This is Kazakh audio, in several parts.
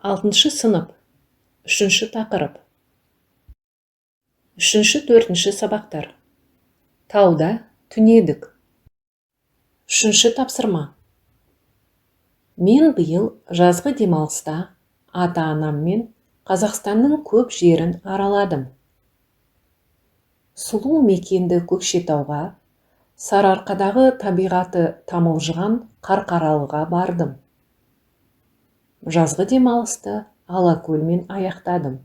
6 сынып. 3 тақырып. 3-4 сабақтар. Тауда түнедік. 3 тапсырма. Мен биыл жазғы демалыста ата-анаммен Қазақстанның көп жерін араладым. Сұлу мекенді Көкшетауға, Сарыарқадағы табиғаты тамылжыған Қарқаралыға бардым. Жазғы демалысты Алакөлмен аяқтадым.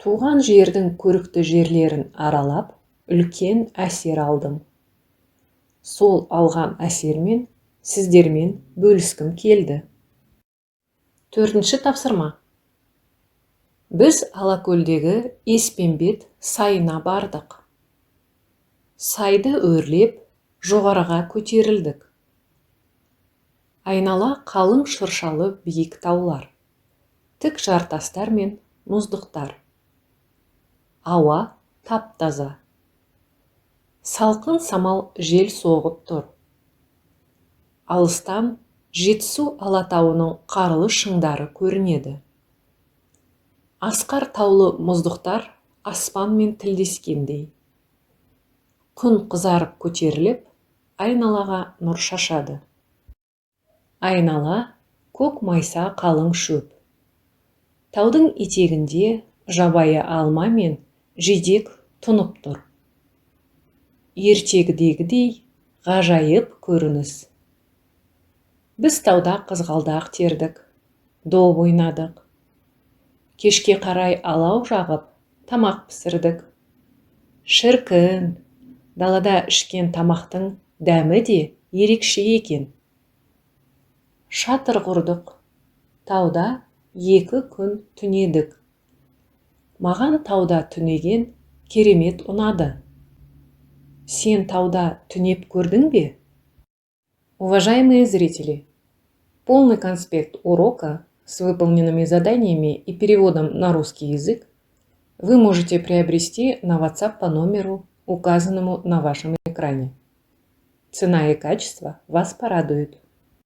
Туған жердің көрікті жерлерін аралап, үлкен әсер алдым. Сол алған әсермен сіздермен бөліскім келді. 4 тапсырма. Біз Алакөлдегі Еспенбет сайына бардық. Сайды өрлеп, жоғарыға көтерілдік. Айнала қалың шыршалы биік таулар, тік жартастар мен мұздықтар. Ауа тап-таза. Салқын самал жел соғып тұр. Алыстан Жетісу Алатауының қарлы шыңдары көрінеді. Асқар таулы мұздықтар аспанмен тілдескендей. Күн қызарып көтеріліп, айналаға нұр шашады. Айнала көк майса қалың шөп. Таудың етегінде жабайы алма мен жидек тұнып тұр. Ертегідегідей ғажайып көрініс. Біз тауда қызғалдақ тердік, доп ойнадық. Кешке қарай алау жағып, тамақ пісірдік. Шіркін, далада ішкен тамақтың дәмі де ерекше екен. Шатыр құрдық. Тауда 2 күн түнедік. Маған тауда түнеген керемет ұнады. Сен тауда түнеп көрдің бе? Уважаемые зрители, полный конспект урока с выполненными заданиями и переводом на русский язык вы можете приобрести на WhatsApp по номеру, указанному на вашем экране. Цена и качество вас порадуют.